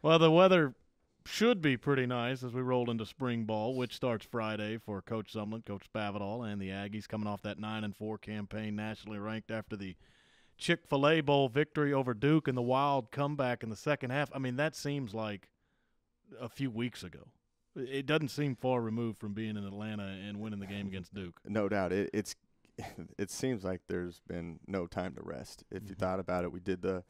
Well, the weather should be pretty nice as we roll into spring ball, which starts Friday for Coach Sumlin, Coach Spavital, and the Aggies coming off that 9-4 campaign, nationally ranked after the Chick-fil-A Bowl victory over Duke and the wild comeback in the second half. I mean, that seems like a few weeks ago. It doesn't seem far removed from being in Atlanta and winning the game against Duke. No doubt. It seems like there's been no time to rest. If you thought about it, we did the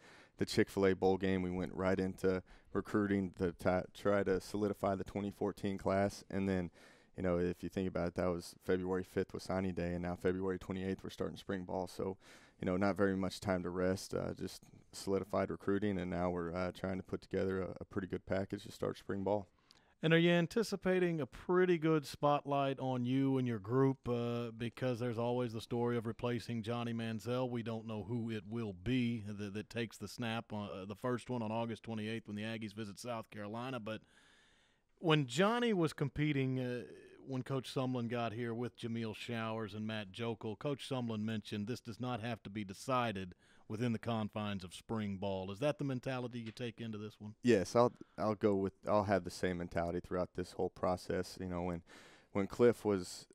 Chick-fil-A Bowl game. We went right into recruiting to try to solidify the 2014 class. And then, if you think about it, that was February 5th was signing day, and now February 28th we're starting spring ball. So, not very much time to rest, just solidified recruiting, and now we're trying to put together a pretty good package to start spring ball. And are you anticipating a pretty good spotlight on you and your group because there's always the story of replacing Johnny Manziel? We don't know who it will be that takes the snap, the first one on August 28th when the Aggies visit South Carolina. But when Johnny was competing, when Coach Sumlin got here with Jameel Showers and Matt Jokel, Coach Sumlin mentioned this does not have to be decided within the confines of spring ball. Is that the mentality you take into this one? Yes, I'll have the same mentality throughout this whole process. When Cliff was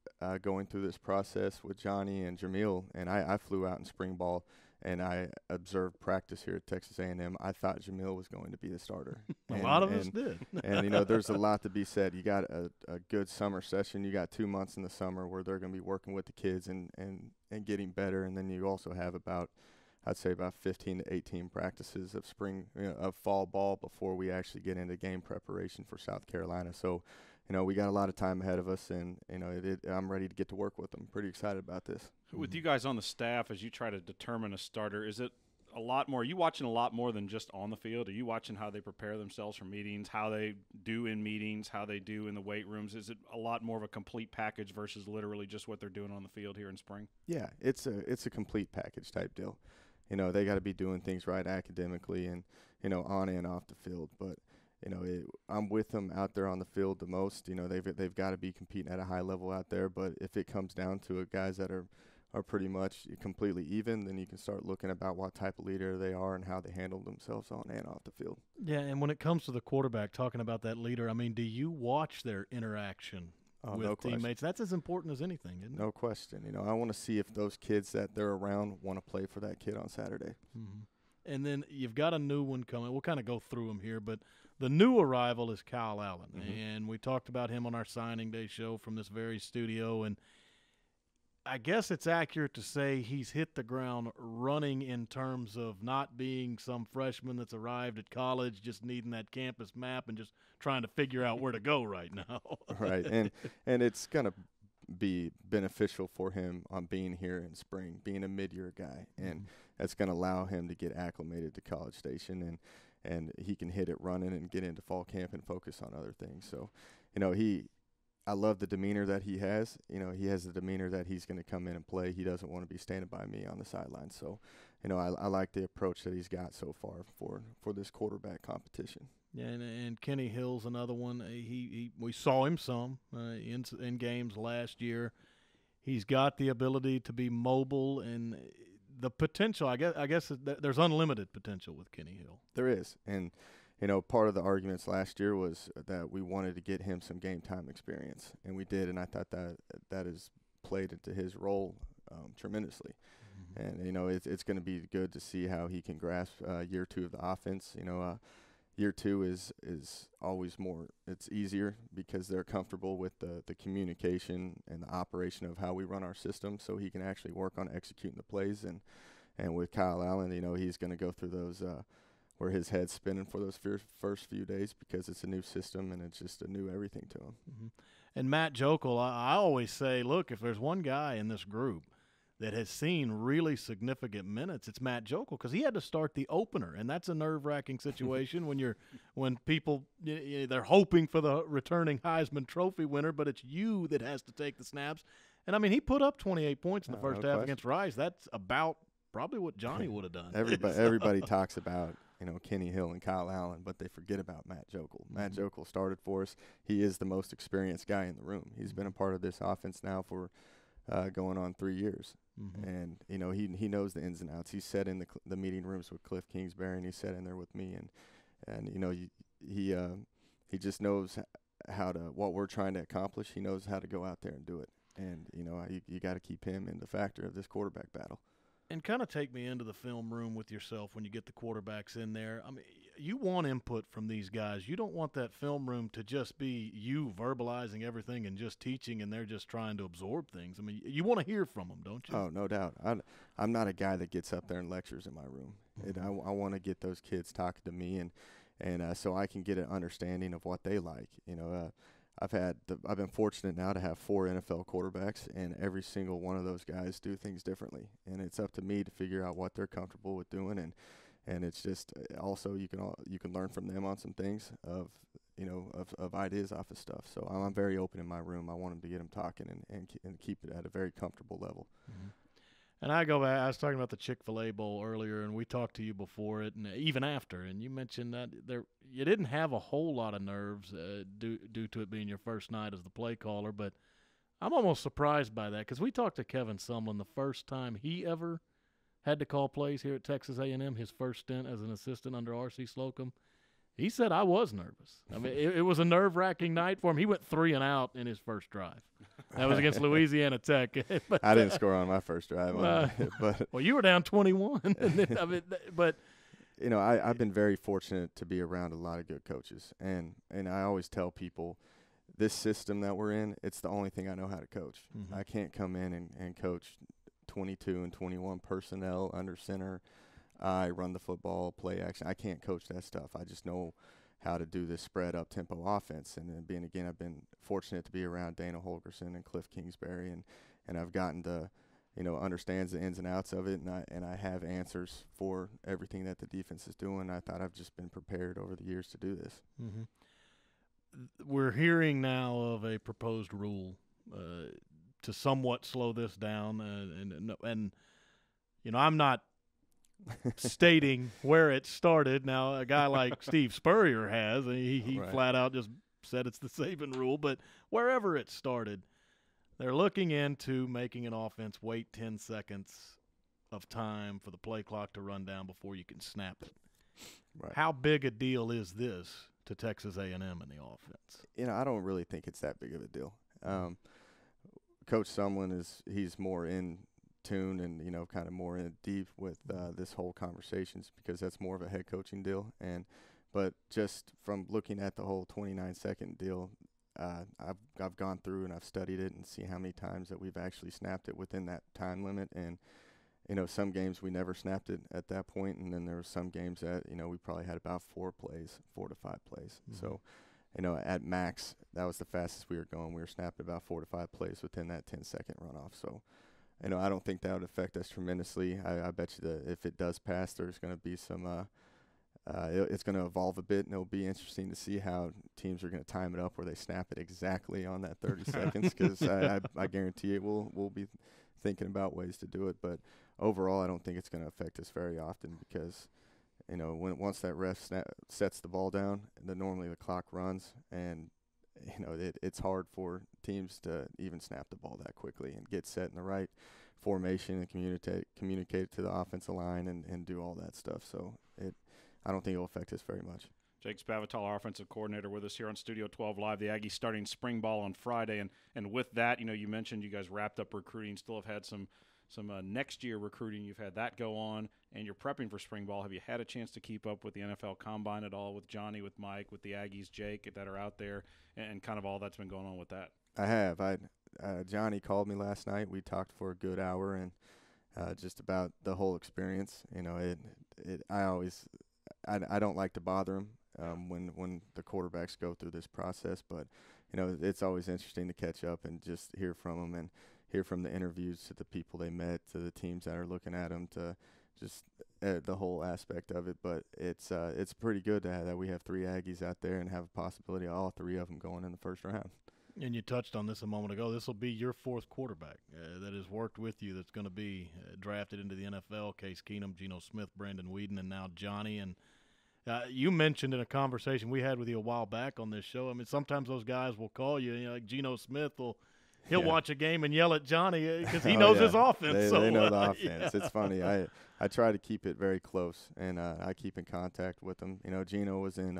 going through this process with Johnny and Jameel, and I flew out in spring ball and I observed practice here at Texas A&M, I thought Jameel was going to be the starter. A lot of us did. And there's a lot to be said. You got a good summer session. You got 2 months in the summer where they're going to be working with the kids and getting better, and then you also have I'd say about 15 to 18 practices of of fall ball before we actually get into game preparation for South Carolina. So, we got a lot of time ahead of us, and I'm ready to get to work with them. Pretty excited about this. With you guys on the staff, as you try to determine a starter, is it a lot more? Are you watching a lot more than just on the field? Are you watching how they prepare themselves for meetings, how they do in meetings, how they do in the weight rooms? Is it a lot more of a complete package versus literally just what they're doing on the field here in spring? Yeah, it's a complete package type deal. They got to be doing things right academically and, on and off the field. But, I'm with them out there on the field the most. They've got to be competing at a high level out there. But if it comes down to it, guys that are pretty much completely even, then you can start looking about what type of leader they are and how they handle themselves on and off the field. Yeah, and when it comes to the quarterback, talking about that leader, I mean, do you watch their interaction with no teammates? That's as important as anything, isn't it? No question. I want to see if those kids that they're around want to play for that kid on Saturday. Mm-hmm. And then you've got a new one coming. We'll kind of go through them here, but the new arrival is Kyle Allen. Mm-hmm. And we talked about him on our signing day show from this very studio, and I guess it's accurate to say he's hit the ground running in terms of not being some freshman that's arrived at college just needing that campus map and just trying to figure out where to go right now. Right, and it's going to be beneficial for him on being here in spring, being a mid-year guy, and that's going to allow him to get acclimated to College Station, and he can hit it running and get into fall camp and focus on other things. So, I love the demeanor that he has. He has the demeanor that he's going to come in and play. He doesn't want to be standing by me on the sideline. So, I like the approach that he's got so far for this quarterback competition. Yeah, and Kenny Hill's another one. We saw him some in games last year. He's got the ability to be mobile and the potential. I guess there's unlimited potential with Kenny Hill. There is, and part of the arguments last year was that we wanted to get him some game time experience, and we did, and I thought that has played into his role tremendously. Mm-hmm. And, it's going to be good to see how he can grasp year two of the offense. Year two is always more – it's easier because they're comfortable with the communication and the operation of how we run our system, so he can actually work on executing the plays. And with Kyle Allen, he's going to go through those where his head's spinning for those first few days because it's a new system and it's just a new everything to him. Mm-hmm. And Matt Jokel, I always say, look, if there's one guy in this group that has seen really significant minutes, it's Matt Jokel, because he had to start the opener, and that's a nerve-wracking situation when people they're hoping for the returning Heisman Trophy winner, but it's you that has to take the snaps. And I mean, he put up 28 points in the first half against Rice. That's about probably what Johnny would have done. Everybody talks about Kenny Hill and Kyle Allen, but they forget about Matt Jokel. Mm-hmm. Matt Jokel started for us. He is the most experienced guy in the room. He's been a part of this offense now for going on 3 years. Mm-hmm. And he knows the ins and outs. He sat in the meeting rooms with Cliff Kingsbury, and he sat in there with me, and he just knows how to what we're trying to accomplish. He knows how to go out there and do it, and you got to keep him in the factor of this quarterback battle. And kind of take me into the film room with yourself when you get the quarterbacks in there. I mean, you want input from these guys. You don't want that film room to just be you verbalizing everything and just teaching, and they're just trying to absorb things. I mean, you want to hear from them, don't you? Oh, no doubt. I'm not a guy that gets up there and lectures in my room. I want to get those kids talking to me, and so I can get an understanding of what they like. I've been fortunate now to have 4 NFL quarterbacks, and every single one of those guys do things differently, and it's up to me to figure out what they're comfortable with doing, and it's just also you can learn from them on some things of ideas off of stuff. So I'm very open in my room. I want them to get them talking and keep it at a very comfortable level. Mm-hmm. And I go back. I was talking about the Chick-fil-A Bowl earlier, and we talked to you before it, and even after. And you mentioned that you didn't have a whole lot of nerves due to it being your first night as the play caller. But I'm almost surprised by that because we talked to Kevin Sumlin the first time he ever had to call plays here at Texas A&M, his first stint as an assistant under R.C. Slocum. He said, I was nervous. I mean, it was a nerve-wracking night for him. He went 3 and out in his first drive. That was against Louisiana Tech. But, I didn't score on my first drive. But well, you were down 21. I mean, but I've been very fortunate to be around a lot of good coaches. And I always tell people, this system that we're in, it's the only thing I know how to coach. Mm-hmm. I can't come in and coach 22 and 21 personnel under center. I run the football, play action. I can't coach that stuff. I just know how to do this spread up tempo offense. And then I've been fortunate to be around Dana Holgerson and Cliff Kingsbury, and I've gotten to, understands the ins and outs of it, and I have answers for everything that the defense is doing. I thought I've just been prepared over the years to do this. Mm-hmm. We're hearing now of a proposed rule to somewhat slow this down, and I'm not stating where it started. Now, a guy like Steve Spurrier has. He Right. flat out just said it's the Saban rule. But wherever it started, they're looking into making an offense wait 10 seconds of time for the play clock to run down before you can snap it. Right. How big a deal is this to Texas A&M in the offense? I don't really think it's that big of a deal. Coach Sumlin he's more in tune and kind of more in deep with this whole conversations because that's more of a head coaching deal. But just from looking at the whole 29-second deal, I've gone through and I've studied it and see how many times that we've actually snapped it within that time limit. And some games we never snapped it at that point, and then there were some games that we probably had about 4 to 5 plays. Mm-hmm. So at max, that was the fastest we were going. We were snapping about 4 to 5 plays within that 10-second runoff. So I don't think that would affect us tremendously. I bet you that if it does pass, there's going to be some it's going to evolve a bit, and it'll be interesting to see how teams are going to time it up where they snap it exactly on that 30 seconds because I guarantee you we'll be thinking about ways to do it. But overall, I don't think it's going to affect us very often because, once that ref sets the ball down, then normally the clock runs, and it's hard for teams to even snap the ball that quickly and get set in the right formation and communicate to the offensive line and do all that stuff. So I don't think it will affect us very much. Jake Spavital, our offensive coordinator, with us here on Studio 12 Live. The Aggies starting spring ball on Friday, and with that, you mentioned you guys wrapped up recruiting, still have had some next year recruiting. You've had that go on, and you're prepping for spring ball. Have you had a chance to keep up with the NFL Combine at all, with Johnny, with Mike, with the Aggies, Jake, that are out there, and kind of all that's been going on with that? I have. Johnny called me last night. We talked for a good hour and just about the whole experience. I don't like to bother him when the quarterbacks go through this process, but it's always interesting to catch up and just hear from them and hear from the interviews to the people they met, to the teams that are looking at them, to just the whole aspect of it. But it's pretty good that we have 3 Aggies out there and have a possibility of all 3 of them going in the first round. And you touched on this a moment ago. This will be your 4th quarterback that has worked with you that's going to be drafted into the NFL. Case Keenum, Geno Smith, Brandon Weeden, and now Johnny. And you mentioned in a conversation we had with you a while back on this show, I mean, sometimes those guys will call you, like Geno Smith will he'll Yeah. watch a game and yell at Johnny because he Oh, knows yeah. his offense They, so they know the well. offense. Yeah. It's funny. I try to keep it very close, and I keep in contact with them. You know, Gino was in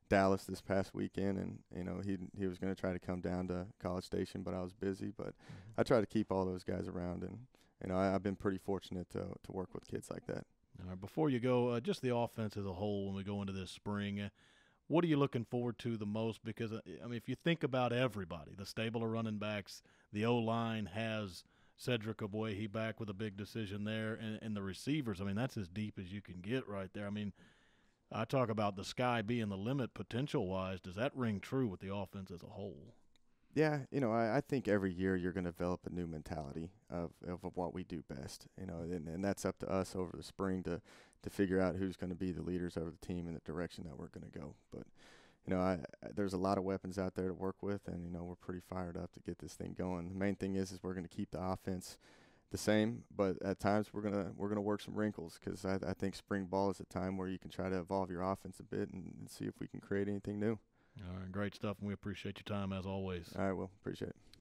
Dallas this past weekend, and you know he was going to try to come down to College Station, but I was busy. But I try to keep all those guys around, and you know I've been pretty fortunate to work with kids like that. All right, before you go, just the offense as a whole when we go into this spring, what are you looking forward to the most? Because, I mean, if you think about everybody, the stable of running backs, the O-line has Cedric Ogbuehi back with a big decision there, and the receivers, I mean, that's as deep as you can get right there. I mean, I talk about the sky being the limit potential-wise. Does that ring true with the offense as a whole? Yeah, you know, I think every year you're going to develop a new mentality of what we do best, you know, and that's up to us over the spring to figure out who's going to be the leaders over the team and the direction that we're going to go. But, you know, there's a lot of weapons out there to work with, and, you know, we're pretty fired up to get this thing going. The main thing is we're going to keep the offense the same, but at times we're gonna work some wrinkles because I think spring ball is a time where you can try to evolve your offense a bit and see if we can create anything new. All right, great stuff, and we appreciate your time as always. All right, well, appreciate it.